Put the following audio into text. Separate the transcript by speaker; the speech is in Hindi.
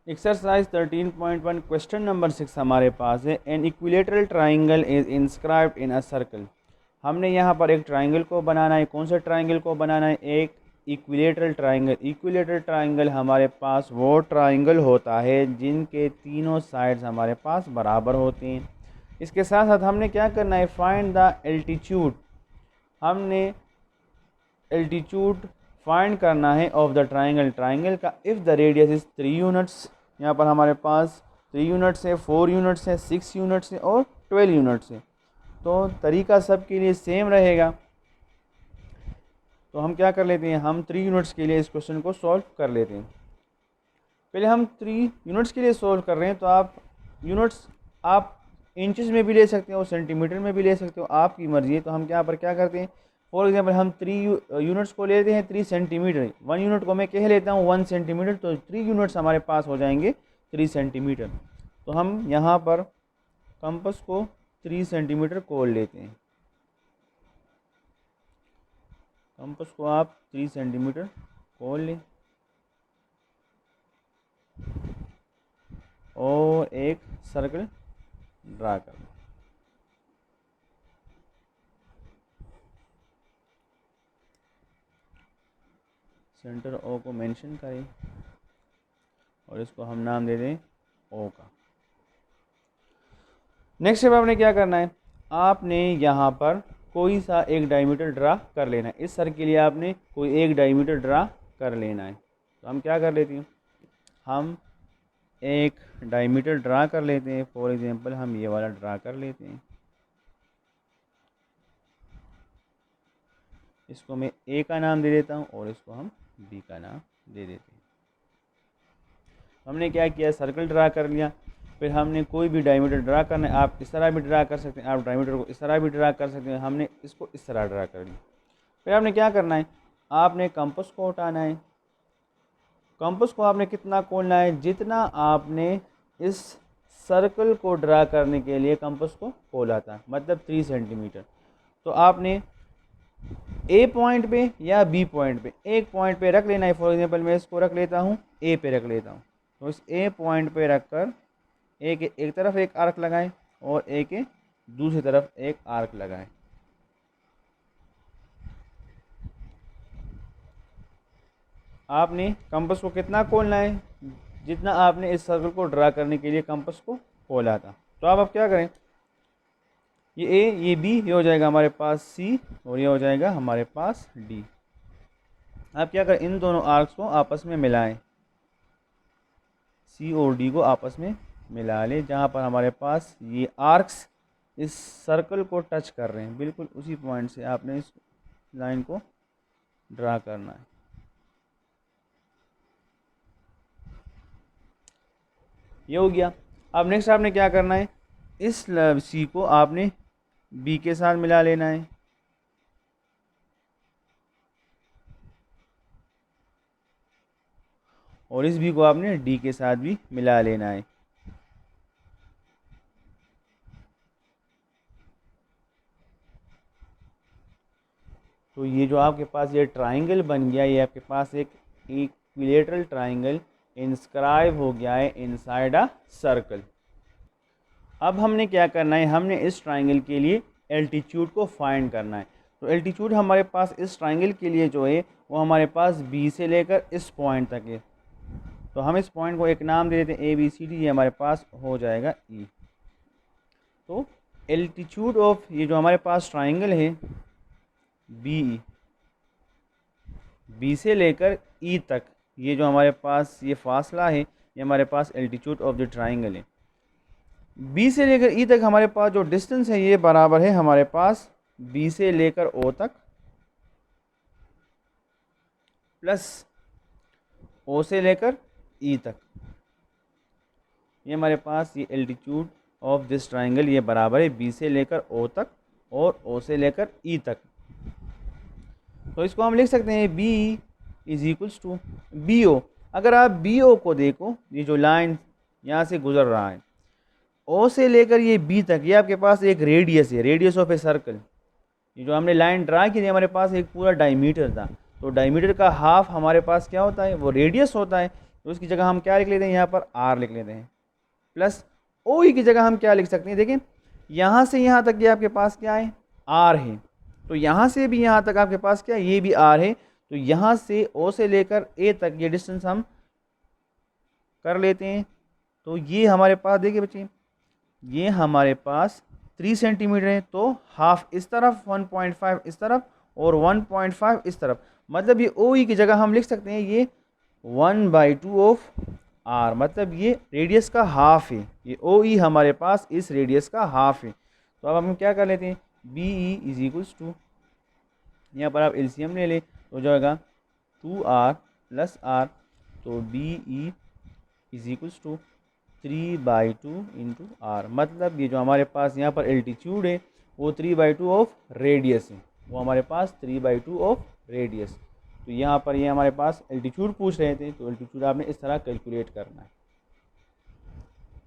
Speaker 1: एक्सरसाइज 13.1 क्वेश्चन नंबर 6 हमारे पास है। An equilateral triangle is inscribed in a circle. हमने यहाँ पर एक ट्राइंगल को बनाना है। कौन सा ट्राइंगल को बनाना है? एक इक्विलेटरल ट्राइंगल। इक्विलेटरल ट्राइंगल हमारे पास वो ट्राइंगल होता है जिनके तीनों साइड्स हमारे पास बराबर होते हैं। इसके साथ साथ हमने क्या करना है? Find the altitude. हमने एल्टीट्यूड फाइंड करना है ऑफ द ट्राइंगल। ट्राइंगल का if the radius is 3 units. यहाँ पर हमारे पास 3 यूनिट्स है, 4 यूनिट्स है, 6 यूनिट्स है और 12 यूनिट्स है। तो तरीका सब के लिए सेम रहेगा। तो हम क्या कर लेते हैं? हम 3 यूनिट्स के लिए इस क्वेश्चन को सॉल्व कर लेते हैं। पहले हम 3 यूनिट्स के लिए सॉल्व कर रहे हैं, तो आप यूनिट्स आप इंचज़ में भी ले सकते हो, सेंटीमीटर में भी ले सकते हो, आपकी मर्ज़ी है। तो हम यहाँ पर क्या करते हैं? फॉर एग्जांपल हम 3 यूनिट्स को लेते हैं 3 सेंटीमीटर। 1 यूनिट को मैं कह लेता हूँ 1 सेंटीमीटर, तो 3 यूनिट्स हमारे पास हो जाएंगे 3 सेंटीमीटर। तो हम यहाँ पर कंपास को 3 सेंटीमीटर खोल लेते हैं। कंपास को आप 3 सेंटीमीटर खोल लें और एक सर्कल ड्रा कर लें। सेंटर ओ को मेंशन करें और इसको हम नाम दे दें ओ का। नेक्स्ट स्टेप आपने क्या करना है? आपने यहाँ पर कोई सा एक डायमीटर ड्रा कर लेना है। इस सर्कल के लिए आपने कोई एक डायमीटर ड्रा कर लेना है। तो हम क्या कर लेते हैं? हम एक डायमीटर ड्रा कर लेते हैं। फॉर एग्जांपल हम ये वाला ड्रा कर लेते हैं। इसको मैं ए का नाम दे देता हूँ और इसको हम बी का नाम दे देते हैं। हमने क्या किया? सर्कल ड्रा कर लिया। फिर हमने कोई भी डायमीटर ड्रा करना है। आप इस तरह भी ड्रा कर सकते हैं, आप डायमीटर को इस तरह भी ड्रा कर सकते हैं। हमने इसको इस तरह ड्रा कर लिया। फिर आपने क्या करना है? आपने कंपास को उठाना है। कंपास को आपने कितना खोलना है? जितना आपने इस सर्कल को ड्रा करने के लिए कंपास को खोला था, मतलब 3 सेंटीमीटर। तो आपने ए पॉइंट पे या बी पॉइंट पे एक पॉइंट पे रख लेना है। फॉर एग्जांपल मैं इसको रख लेता हूँ ए पे रख लेता हूँ। तो इस ए पॉइंट पे रख कर एक तरफ एक आर्क लगाएं और ए के दूसरी तरफ एक आर्क लगाएं। आपने कंपास को कितना खोलना है? जितना आपने इस सर्कल को ड्रा करने के लिए कंपास को खोला था। तो अब क्या करें? ये ए, ये बी, ये हो जाएगा हमारे पास सी और ये हो जाएगा हमारे पास डी। अब क्या करें? इन दोनों आर्क्स को आपस में मिलाएं। सी और डी को आपस में मिला लें। जहाँ पर हमारे पास ये आर्क्स इस सर्कल को टच कर रहे हैं, बिल्कुल उसी पॉइंट से आपने इस लाइन को ड्रा करना है। ये हो गया। अब नेक्स्ट आपने क्या करना है? इस सी को आपने बी के साथ मिला लेना है। और इस बी को आपने डी के साथ भी मिला लेना है। तो ये जो आपके पास ये ट्राइंगल बन गया, ये आपके पास एक इक्विलेटरल ट्राइंगल इंस्क्राइब हो गया है इनसाइड अ सर्कल। अब हमने क्या करना है? हमने इस ट्राइंगल के लिए एल्टीट्यूड को फाइंड करना है। तो एल्टीट्यूड हमारे पास इस ट्राइंगल के लिए जो है वो हमारे पास बी से लेकर इस पॉइंट तक है। तो हम इस पॉइंट को एक नाम दे देते हैं ए बी सी डी। ये हमारे पास हो जाएगा ई। तो एल्टीट्यूड ऑफ ये जो हमारे पास ट्राइंगल है बी, बी से लेकर ई तक, ये जो हमारे पास ये फासला है, ये हमारे पास एल्टीट्यूड ऑफ द ट्राइंगल है। बी से लेकर ई तक हमारे पास जो डिस्टेंस है ये बराबर है हमारे पास बी से लेकर ओ तक प्लस ओ से लेकर ई तक। ये हमारे पास ये एल्टीट्यूड ऑफ दिस ट्राइंगल ये बराबर है बी से लेकर ओ तक और ओ से लेकर ई तक। तो इसको हम लिख सकते हैं B is equals to B O. अगर आप बी ओ को देखो, ये जो लाइन यहाँ से गुजर रहा है ओ से लेकर ये बी तक, ये आपके पास एक रेडियस है, रेडियस ऑफ ए सर्कल। ये जो हमने लाइन ड्रा की थी हमारे पास एक पूरा डायमीटर था। तो डायमीटर का हाफ हमारे पास क्या होता है? वो रेडियस होता है। तो उसकी जगह हम क्या लिख लेते हैं, यहाँ पर आर लिख लेते हैं, प्लस ओ ई की जगह हम क्या लिख सकते हैं, देखिए यहाँ से यहाँ तक ये आपके पास क्या है, आर है, तो यहाँ से भी यहाँ तक आपके पास क्या है, ये भी आर है, तो यहाँ से ओ से लेकर ए तक ये डिस्टेंस हम कर लेते हैं। तो ये हमारे पास देखिए बच्चे, ये हमारे पास 3 सेंटीमीटर है, तो हाफ इस तरफ, 1.5 इस तरफ और 1.5 इस तरफ, मतलब ये ओ ई की जगह हम लिख सकते हैं ये 1/2 ऑफ आर, मतलब ये रेडियस का हाफ है, ये ओ ई हमारे पास इस रेडियस का हाफ है। तो अब हम क्या कर लेते हैं, B E is equals to, यहाँ पर आप एलसीएम ले लें तो हो जाएगा 2r प्लस आर, तो B E is equals to 3/2 into r, मतलब ये जो हमारे पास यहाँ पर एल्टीट्यूड है वो 3/2 ऑफ रेडियस है, वो हमारे पास 3/2 ऑफ रेडियस। तो यहाँ पर ये हमारे पास एल्टीट्यूड पूछ रहे थे, तो एल्टीट्यूड आपने इस तरह कैलकुलेट करना है।